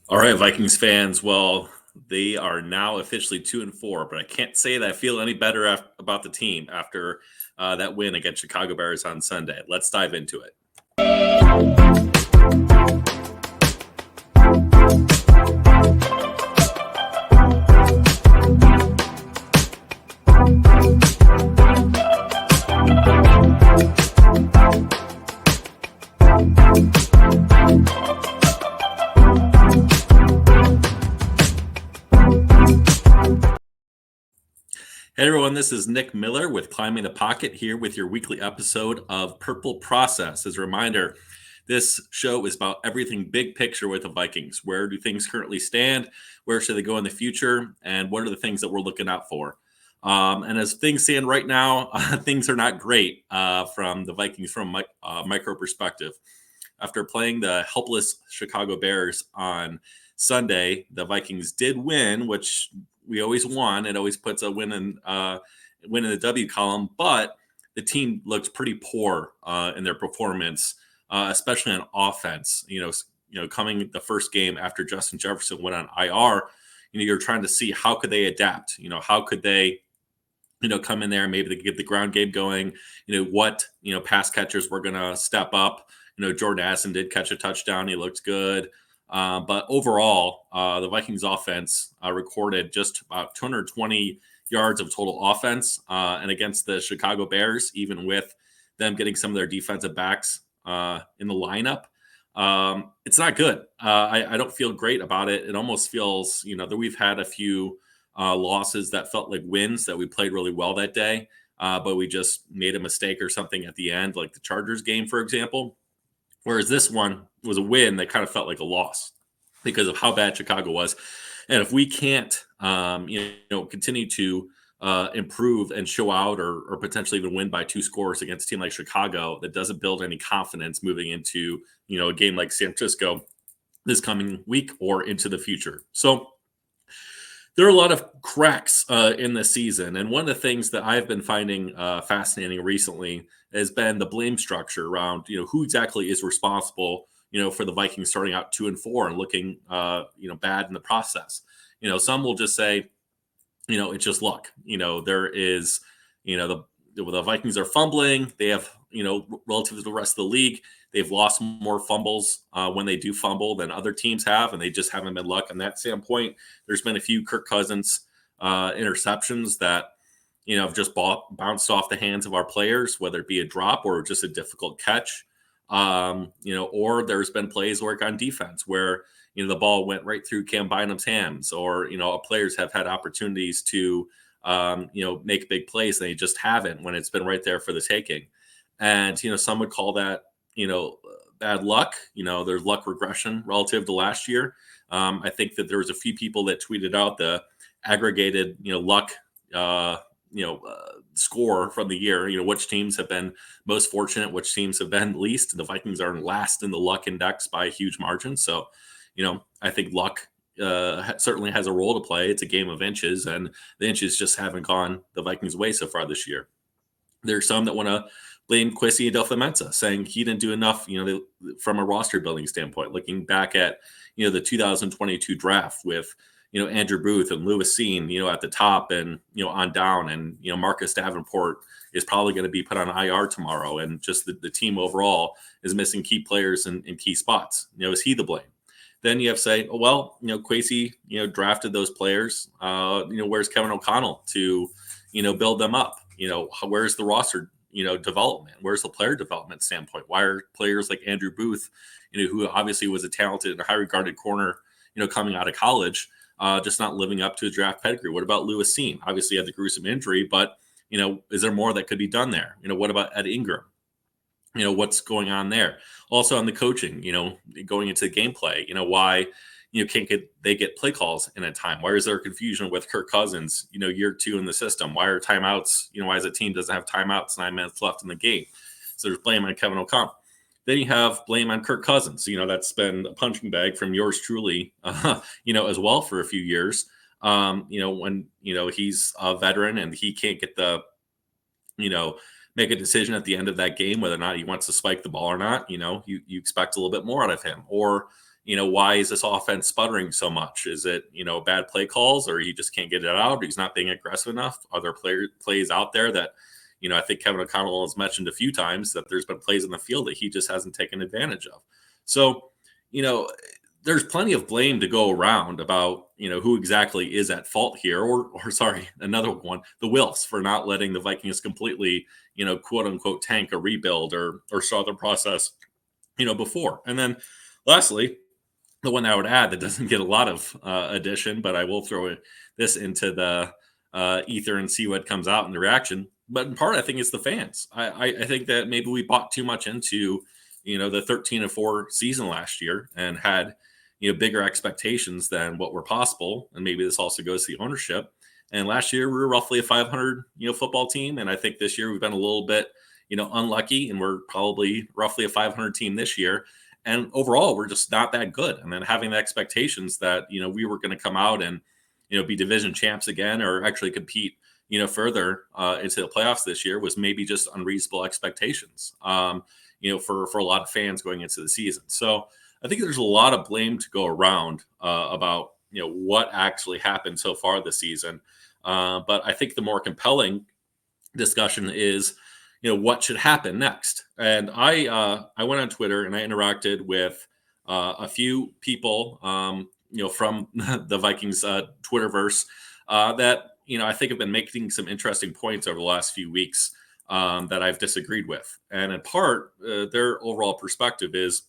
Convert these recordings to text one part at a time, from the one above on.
All right, Vikings fans. Well, they are now officially 2-4, but I can't say that I feel any better about the team after that win against Chicago Bears on Sunday. Let's dive into it. Hey everyone, this is Nick Miller with Climbing the Pocket here with your weekly episode of Purple Process. As a reminder, this show is about everything big picture with the Vikings. Where do things currently stand? Where should they go in the future? And what are the things that we're looking out for? And as things stand right now, things are not great from the Vikings from micro perspective. After playing the helpless Chicago Bears on Sunday, the Vikings did win, which we always won. It always puts a win in the W column, but the team looked pretty poor in their performance, especially on offense. Coming the first game after Justin Jefferson went on IR, you're trying to see how could they adapt. How could they come in there, maybe they get the ground game going, what pass catchers were going to step up. Jordan Addison did catch a touchdown. He looked good. But overall, the Vikings offense recorded just about 220 yards of total offense. And against the Chicago Bears, even with them getting some of their defensive backs in the lineup, it's not good. I don't feel great about it. It almost feels, that we've had a few losses that felt like wins, that we played really well that day, but we just made a mistake or something at the end, like the Chargers game, for example. Whereas this one was a win that kind of felt like a loss because of how bad Chicago was. And if we can't, continue to improve and show out or potentially even win by 2 scores against a team like Chicago, that doesn't build any confidence moving into, a game like San Francisco this coming week or into the future. So there are a lot of cracks in the season. And one of the things that I've been finding fascinating recently has been the blame structure around, who exactly is responsible, for the Vikings starting out 2-4 and looking, bad in the process. Some will just say, it's just luck. There is, the Vikings are fumbling. They have, relative to the rest of the league, they've lost more fumbles when they do fumble than other teams have, and they just haven't been luck on that standpoint. There's been a few Kirk Cousins interceptions that, have just bounced off the hands of our players, whether it be a drop or just a difficult catch. Or there's been plays work on defense where, the ball went right through Cam Bynum's hands, or, players have had opportunities to, make big plays and they just haven't when it's been right there for the taking. And, some would call that, bad luck. There's luck regression relative to last year. I think that there was a few people that tweeted out the aggregated, luck, score from the year, which teams have been most fortunate, which teams have been least. The Vikings are last in the luck index by a huge margin. So, I think luck certainly has a role to play. It's a game of inches, and the inches just haven't gone the Vikings' way so far this year. There's some that want to blame Kwesi Adolfo-Mensah, saying he didn't do enough, from a roster building standpoint. Looking back at, the 2022 draft with, Andrew Booth and Lewis Cine, at the top and, on down. And, Marcus Davenport is probably going to be put on IR tomorrow. And just the team overall is missing key players in key spots. Is he the blame? Then you have to say, oh, well, Kwesi, drafted those players. Where's Kevin O'Connell to, build them up? Where's the roster, development? Where's the player development standpoint? Why are players like Andrew Booth, who obviously was a talented and high regarded corner, coming out of college, just not living up to his draft pedigree? What about Lewis Cine? Obviously, he had the gruesome injury, but, is there more that could be done there? What about Ed Ingram? What's going on there? Also on the coaching, going into the gameplay, why, can't they get play calls in a time? Why is there confusion with Kirk Cousins, year 2 in the system? Why are timeouts, why is a team doesn't have timeouts 9 minutes left in the game? So there's blame on Kevin O'Connell. Then you have blame on Kirk Cousins. That's been a punching bag from yours truly, as well for a few years. When, he's a veteran and he can't get the, make a decision at the end of that game whether or not he wants to spike the ball or not. You expect a little bit more out of him. Or, why is this offense sputtering so much? Is it, bad play calls, or he just can't get it out? Or he's not being aggressive enough? Are there plays out there that, I think Kevin O'Connell has mentioned a few times that there's been plays in the field that he just hasn't taken advantage of. So, there's plenty of blame to go around about, who exactly is at fault here, or sorry, another one, the Wilfs, for not letting the Vikings completely, quote unquote, tank a rebuild or start the process, before. And then lastly, the one I would add that doesn't get a lot of addition, but I will throw this into the ether and see what comes out in the reaction. But in part, I think it's the fans. I think that maybe we bought too much into, the 13-4 season last year and had, bigger expectations than what were possible. And maybe this also goes to the ownership. And last year we were roughly a 500, football team. And I think this year we've been a little bit, unlucky, and we're probably roughly a 500 team this year. And overall, we're just not that good. And then having the expectations that, we were going to come out and, be division champs again, or actually compete, further into the playoffs this year, was maybe just unreasonable expectations, for a lot of fans going into the season. So I think there's a lot of blame to go around about, what actually happened so far this season. But I think the more compelling discussion is, what should happen next. And I went on Twitter and I interacted with a few people, from the Vikings Twitterverse that, I think have been making some interesting points over the last few weeks that I've disagreed with. And in part, their overall perspective is,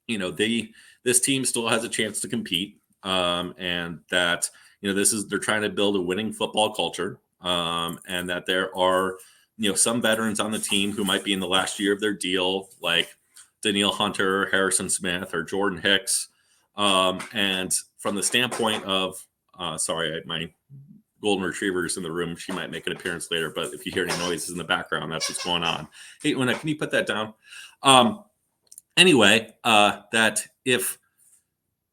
this team still has a chance to compete, and that, they're trying to build a winning football culture, and that there are, some veterans on the team who might be in the last year of their deal, like Danielle Hunter, Harrison Smith, or Jordan Hicks. And from the standpoint of, sorry, my golden retriever is in the room. She might make an appearance later, but if you hear any noises in the background, that's what's going on. Hey, Una, can you put that down? Anyway, that if,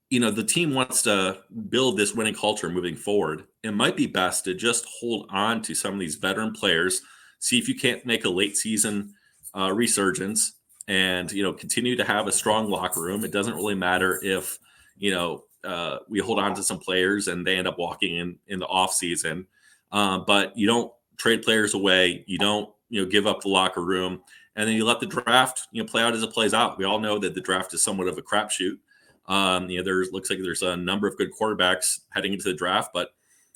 the team wants to build this winning culture moving forward, it might be best to just hold on to some of these veteran players, see if you can't make a late season resurgence, and, continue to have a strong locker room. It doesn't really matter if, we hold on to some players and they end up walking in the off season, but you don't trade players away. You don't, give up the locker room, and then you let the draft, play out as it plays out. We all know that the draft is somewhat of a crapshoot. Looks like there's a number of good quarterbacks heading into the draft, but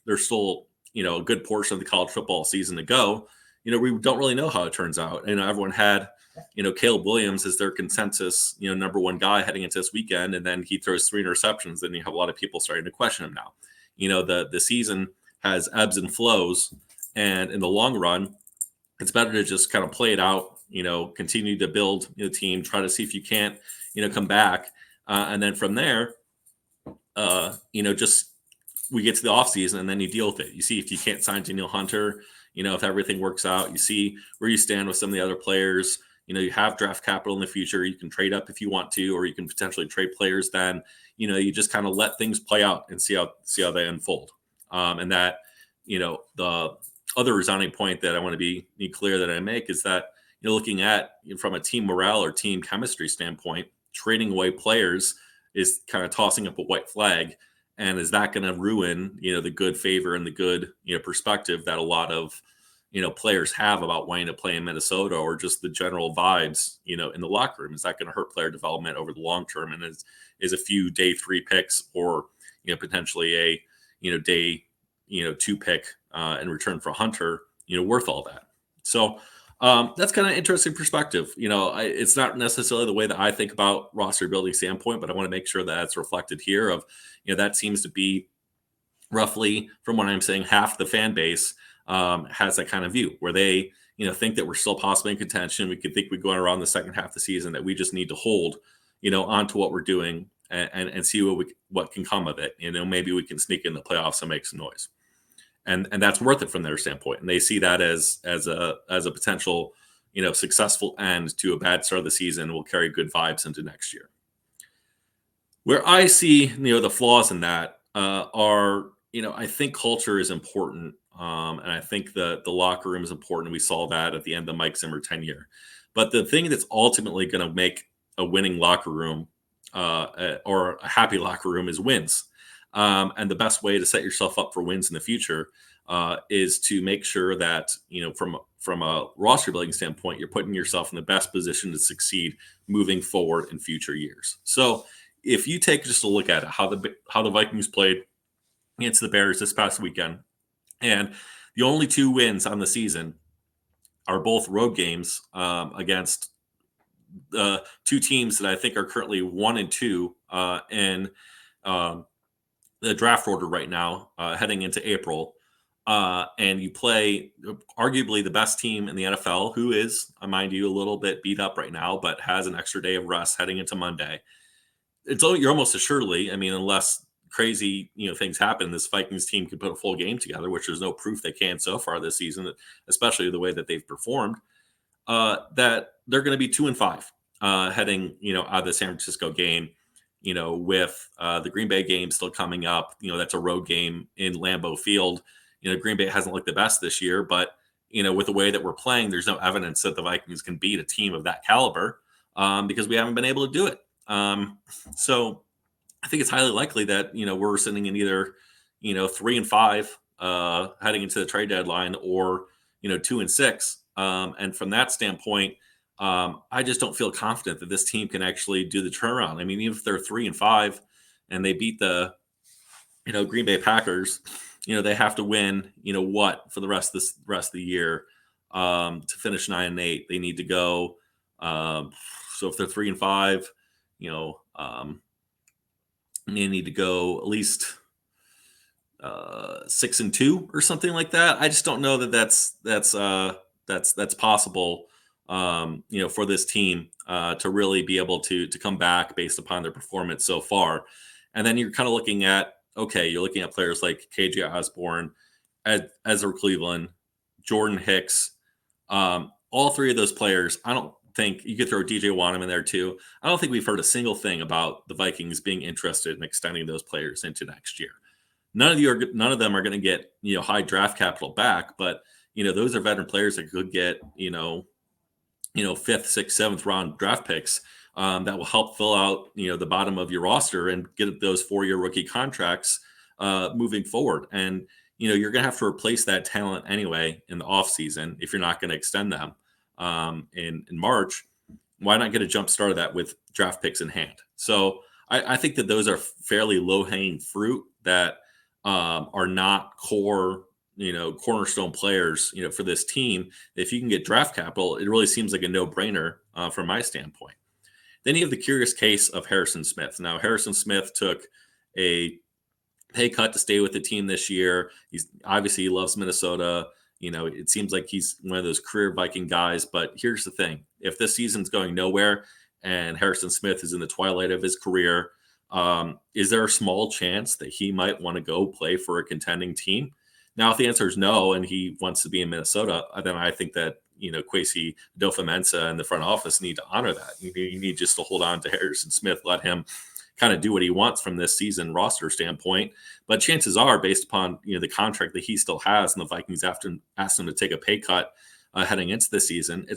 there's still, a good portion of the college football season to go. We don't really know how it turns out. Everyone had, Caleb Williams as their consensus, number one guy heading into this weekend, and then he throws 3 interceptions. Then you have a lot of people starting to question him now. The season has ebbs and flows, and in the long run, it's better to just kind of play it out, continue to build the team, try to see if you can't, come back. And then from there, just we get to the offseason and then you deal with it. You see if you can't sign Danielle Hunter, if everything works out, you see where you stand with some of the other players. You have draft capital in the future. You can trade up if you want to, or you can potentially trade players. Then, you just kind of let things play out and see how they unfold. And that, the other resounding point that I want to be clear that I make is that, looking at from a team morale or team chemistry standpoint, trading away players is kind of tossing up a white flag. And is that going to ruin, the good favor and the good, perspective that a lot of, players have about wanting to play in Minnesota, or just the general vibes, in the locker room? Is that going to hurt player development over the long term? And is a few day 3 picks, or, potentially a, day, 2 pick in return for Hunter, worth all that? So that's kind of interesting perspective. It's not necessarily the way that I think about roster building standpoint, but I want to make sure that it's reflected here of, that seems to be roughly, from what I'm saying, half the fan base has that kind of view where they, think that we're still possibly in contention. We could think we go around the second half of the season, that we just need to hold, onto what we're doing and see what can come of it. Maybe we can sneak in the playoffs and make some noise. And that's worth it from their standpoint. And they see that as a potential, successful end to a bad start of the season. Will carry good vibes into next year. Where I see, the flaws in that are, I think culture is important. And I think the locker room is important. We saw that at the end of the Mike Zimmer tenure. But the thing that's ultimately going to make a winning locker room or a happy locker room is wins. And the best way to set yourself up for wins in the future is to make sure that, from a roster building standpoint, you're putting yourself in the best position to succeed moving forward in future years. So if you take just a look at it, how the Vikings played against the Bears this past weekend, and the only two wins on the season are both road games against two teams that I think are currently 1-2 in the draft order right now, heading into April. And you play arguably the best team in the NFL, who is, mind you, a little bit beat up right now, but has an extra day of rest heading into Monday. You're almost assuredly, I mean, unless crazy things happen, this Vikings team could put a full game together, which there's no proof they can so far this season, especially the way that they've performed. That they're going to be 2-5 heading out of the San Francisco game. With the Green Bay game still coming up, that's a road game in Lambeau Field. Green Bay hasn't looked the best this year, but with the way that we're playing, there's no evidence that the Vikings can beat a team of that caliber because we haven't been able to do it. So I think it's highly likely that we're sitting in either 3-5 heading into the trade deadline, or 2-6. And from that standpoint, I just don't feel confident that this team can actually do the turnaround. I mean, even if they're 3-5 and they beat the Green Bay Packers, they have to win what for the rest of the year to finish 9-8. They need to go. So if they're 3-5, they need to go at least 6-2 or something like that. I just don't know that that's possible. For this team to really be able to come back based upon their performance so far. And then you're kind of looking at players like KJ Osborne, Ezra Cleveland, Jordan Hicks. All three of those players, I don't think you could throw DJ Wanham in there too. I don't think we've heard a single thing about the Vikings being interested in extending those players into next year. None of them are going to get high draft capital back, but those are veteran players that could get fifth, sixth, seventh round draft picks that will help fill out the bottom of your roster and get those 4-year rookie contracts moving forward. And you're going to have to replace that talent anyway in the offseason if you're not going to extend them in March. Why not get a jump start of that with draft picks in hand? So I think that those are fairly low hanging fruit that are not core cornerstone players, for this team. If you can get draft capital, it really seems like a no-brainer from my standpoint. Then you have the curious case of Harrison Smith. Now, Harrison Smith took a pay cut to stay with the team this year. He loves Minnesota. It seems like he's one of those career Viking guys. But here's the thing: if this season's going nowhere and Harrison Smith is in the twilight of his career, is there a small chance that he might want to go play for a contending team? Now, if the answer is no, and he wants to be in Minnesota, then I think that, Kwesi Adofo-Mensah and the front office need to honor that. You need just to hold on to Harrison Smith, let him kind of do what he wants from this season roster standpoint. But chances are, based upon, the contract that he still has, and the Vikings asked him to take a pay cut heading into the season,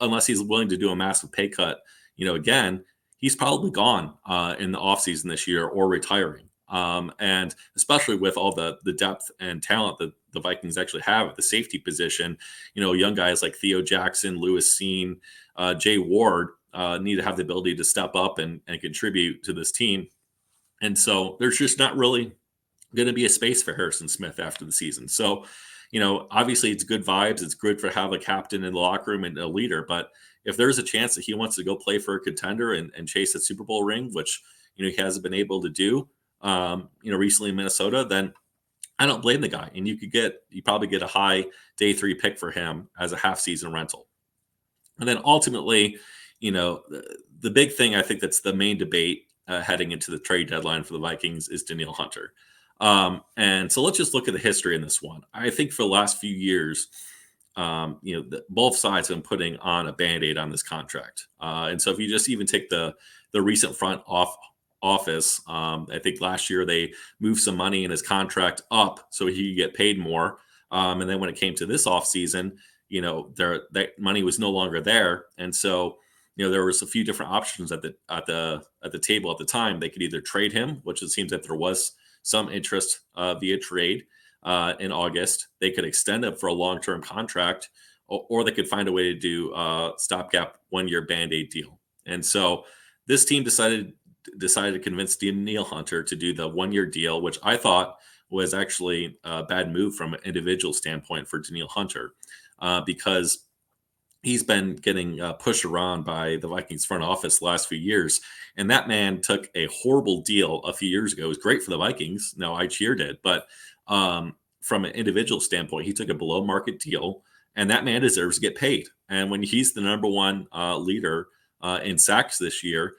unless he's willing to do a massive pay cut, again, he's probably gone in the offseason this year or retiring. And especially with all the depth and talent that the Vikings actually have at the safety position, young guys like Theo Jackson, Lewis Seen, Jay Ward need to have the ability to step up and contribute to this team. And so there's just not really going to be a space for Harrison Smith after the season. So, obviously it's good vibes. It's good to have a captain in the locker room and a leader. But if there's a chance that he wants to go play for a contender and chase a Super Bowl ring, which, he hasn't been able to do, recently in Minnesota, then I don't blame the guy. And you probably get a high day 3 pick for him as a half season rental. And then ultimately, the big thing I think that's the main debate heading into the trade deadline for the Vikings is Danielle Hunter. And so let's just look at the history in this one. I think for the last few years, both sides have been putting on a Band-Aid on this contract. And so if you just even take the recent front office, I think last year they moved some money in his contract up so he could get paid more. And then when it came to this offseason, that money was no longer there. And so there was a few different options at the table at the time. They could either trade him, which it seems that there was some interest via trade in August. They could extend him for a long-term contract, or they could find a way to do a stopgap 1-year Band-Aid deal. And so this team decided to convince Danielle Hunter to do the 1-year deal, which I thought was actually a bad move from an individual standpoint for Danielle Hunter, because he's been getting pushed around by the Vikings front office the last few years. And that man took a horrible deal a few years ago. It was great for the Vikings. No, I cheered it. But from an individual standpoint, he took a below market deal, and that man deserves to get paid. And when he's the number one leader in sacks this year,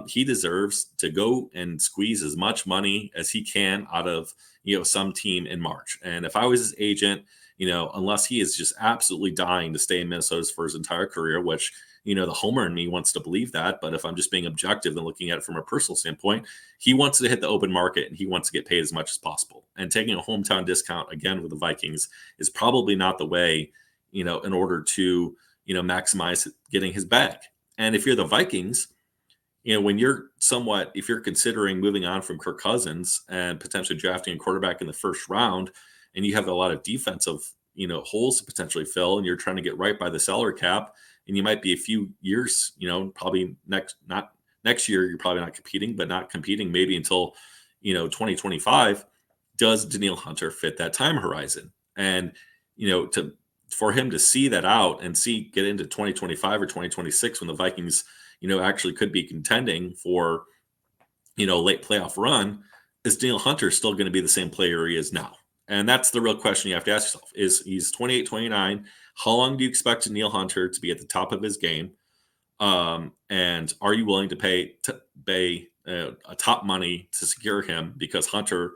he deserves to go and squeeze as much money as he can out of some team in March. And if I was his agent, unless he is just absolutely dying to stay in Minnesota for his entire career, which, the homer in me wants to believe that. But if I'm just being objective and looking at it from a personal standpoint, he wants to hit the open market and he wants to get paid as much as possible. And taking a hometown discount again with the Vikings is probably not the way, in order to, maximize getting his bag. And if you're the Vikings, when if you're considering moving on from Kirk Cousins and potentially drafting a quarterback in the first round, and you have a lot of defensive, holes to potentially fill, and you're trying to get right by the salary cap, and you might be a few years, probably not next year, you're probably not competing, but not competing maybe until, 2025. Does Danielle Hunter fit that time horizon? And, for him to see that out and get into 2025 or 2026 when the Vikings, actually could be contending for, late playoff run, is Danielle Hunter still going to be the same player he is now? And that's the real question you have to ask yourself. He's 28, 29. How long do you expect Danielle Hunter to be at the top of his game? And are you willing to pay a top money to secure him, because Hunter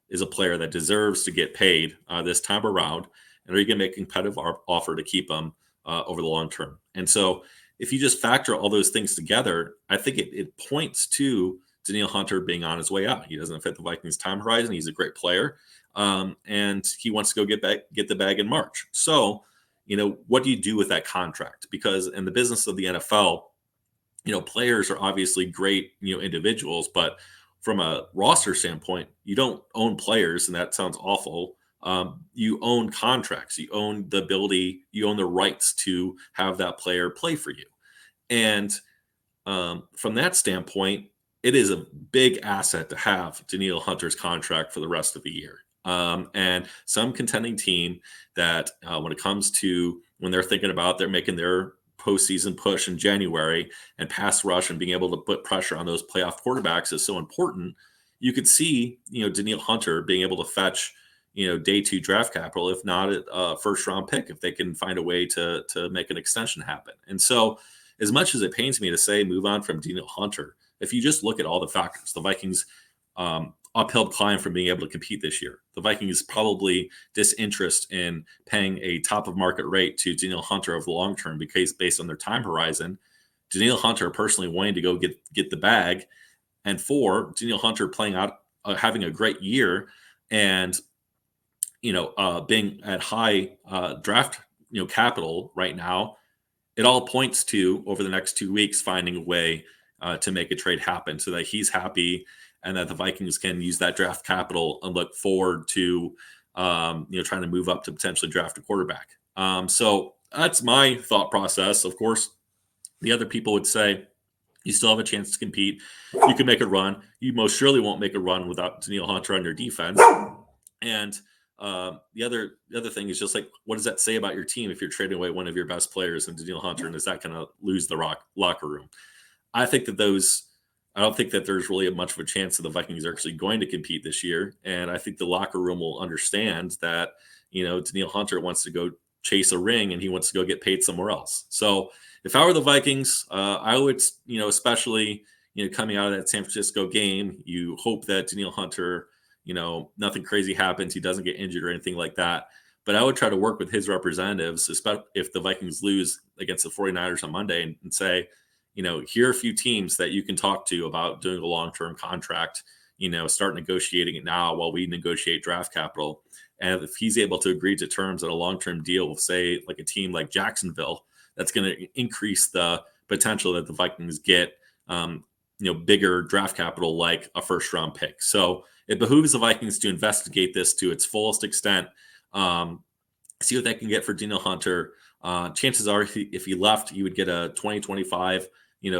is a player that deserves to get paid this time around? And are you going to make a competitive offer to keep him over the long term? And so if you just factor all those things together, I think it points to Danielle Hunter being on his way out. He doesn't fit the Vikings time horizon. He's a great player. And he wants to go get the bag in March. So, what do you do with that contract? Because in the business of the NFL, players are obviously great, individuals, but from a roster standpoint, you don't own players, and that sounds awful. You own contracts, you own the ability, you own the rights to have that player play for you. And from that standpoint, it is a big asset to have Danielle Hunter's contract for the rest of the year. And some contending team that when it comes to when they're thinking about they're making their postseason push in January, and pass rush and being able to put pressure on those playoff quarterbacks is so important. You could see, Danielle Hunter being able to fetch, day 2 draft capital, if not a first round pick, if they can find a way to make an extension happen. And so, as much as it pains me to say move on from Danielle Hunter, if you just look at all the factors, the Vikings uphill climb from being able to compete this year. The Vikings probably disinterest in paying a top of market rate to Danielle Hunter over the long term, because based on their time horizon, Danielle Hunter personally wanting to go get the bag, and 4, Danielle Hunter playing out, having a great year, and being at high draft capital right now. It all points to, over the next 2 weeks, finding a way to make a trade happen so that he's happy, and that the Vikings can use that draft capital and look forward to trying to move up to potentially draft a quarterback. So that's my thought process. Of course, the other people would say you still have a chance to compete. You can make a run. You most surely won't make a run without Danielle Hunter on your defense. And the other thing is just like, what does that say about your team if you're trading away one of your best players into Danielle Hunter, and is that going to lose the locker room? I don't think that there's really much of a chance that the Vikings are actually going to compete this year. And I think the locker room will understand that, Danielle Hunter wants to go chase a ring and he wants to go get paid somewhere else. So if I were the Vikings, I would, especially, coming out of that San Francisco game, you hope that Danielle Hunter, nothing crazy happens. He doesn't get injured or anything like that. But I would try to work with his representatives, especially if the Vikings lose against the 49ers on Monday, and say, here are a few teams that you can talk to about doing a long-term contract, start negotiating it now while we negotiate draft capital. And if he's able to agree to terms on a long-term deal with, say, like a team like Jacksonville, that's going to increase the potential that the Vikings get, bigger draft capital like a first round pick. So it behooves the Vikings to investigate this to its fullest extent. See what they can get for Danielle Hunter. Chances are, if he left, you would get a 2025,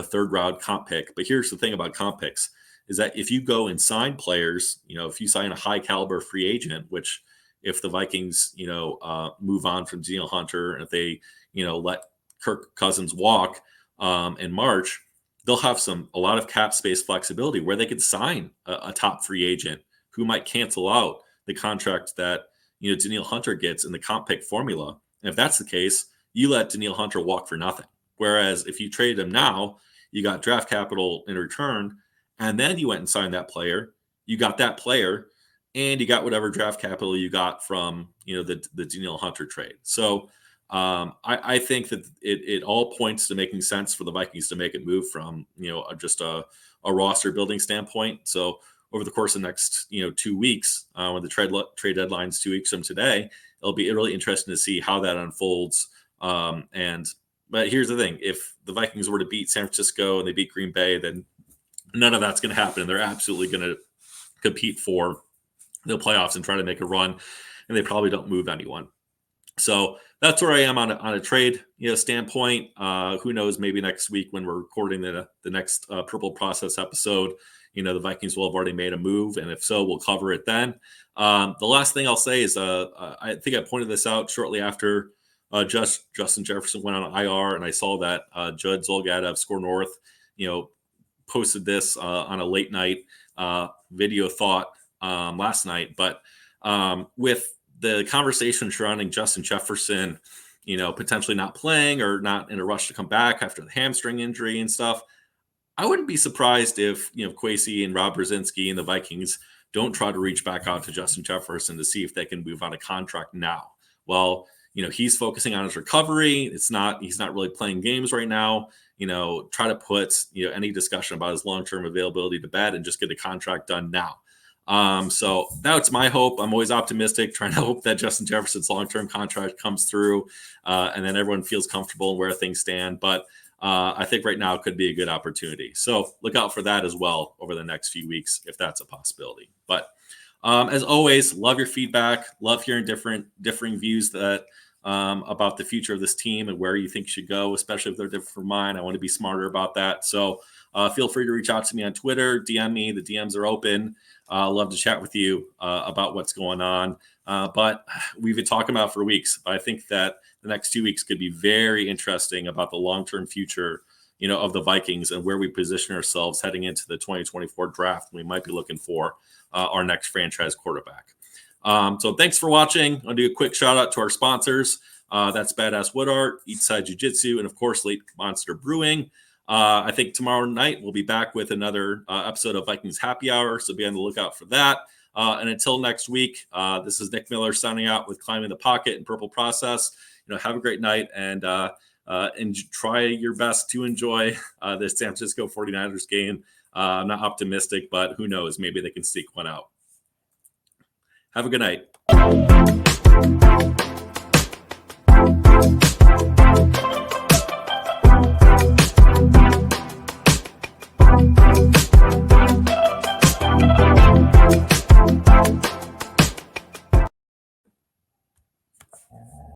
third round comp pick. But here's the thing about comp picks is that if you go and sign players, if you sign a high caliber free agent, which if the Vikings, move on from Danielle Hunter and if they, let Kirk Cousins walk in March, they'll have a lot of cap space flexibility where they could sign a top free agent who might cancel out the contract that Danielle Hunter gets in the comp pick formula. And if that's the case, you let Danielle Hunter walk for nothing. Whereas if you traded him now, you got draft capital in return, and then you went and signed that player. You got that player, and you got whatever draft capital you got from the Danielle Hunter trade. So I think that it all points to making sense for the Vikings to make it move from just a roster building standpoint. So over the course of the next 2 weeks, when the trade deadline is 2 weeks from today, it'll be really interesting to see how that unfolds. But here's the thing: if the Vikings were to beat San Francisco and they beat Green Bay, then none of that's going to happen. They're absolutely going to compete for the playoffs and try to make a run, and they probably don't move anyone. So that's where I am on a trade standpoint. Who knows? Maybe next week when we're recording the next Purple Process episode, the Vikings will have already made a move, and if so, we'll cover it then. The last thing I'll say is I think I pointed this out shortly after Justin Jefferson went on IR, and I saw that Judd Zulgad of Score North, posted this on a late night video thought last night. But with the conversation surrounding Justin Jefferson, potentially not playing or not in a rush to come back after the hamstring injury and stuff, I wouldn't be surprised if, Kwesi and Rob Brzezinski and the Vikings don't try to reach back out to Justin Jefferson to see if they can move on a contract now. Well, he's focusing on his recovery. He's not really playing games right now. Try to put, any discussion about his long-term availability to bed and just get a contract done now. So that's my hope. I'm always optimistic, trying to hope that Justin Jefferson's long-term contract comes through and then everyone feels comfortable where things stand. But I think right now it could be a good opportunity. So look out for that as well over the next few weeks, if that's a possibility. But as always, love your feedback. Love hearing differing views that about the future of this team and where you think should go, especially if they're different from mine. I want to be smarter about that. So feel free to reach out to me on Twitter, DM me. The DMs are open. Love to chat with you about what's going on. But we've been talking about it for weeks. I think that the next 2 weeks could be very interesting about the long-term future, of the Vikings and where we position ourselves heading into the 2024 draft. We might be looking for our next franchise quarterback. So thanks for watching. I'll do a quick shout out to our sponsors. That's Badass Wood Art, Eastside Jiu-Jitsu, and of course, Late Monster Brewing. I think tomorrow night we'll be back with another episode of Vikings Happy Hour, so be on the lookout for that. And until next week, this is Nick Miller signing out with Climbing the Pocket and Purple Process. Have a great night and try your best to enjoy this San Francisco 49ers game. I'm not optimistic, but who knows? Maybe they can sneak one out. Have a good night.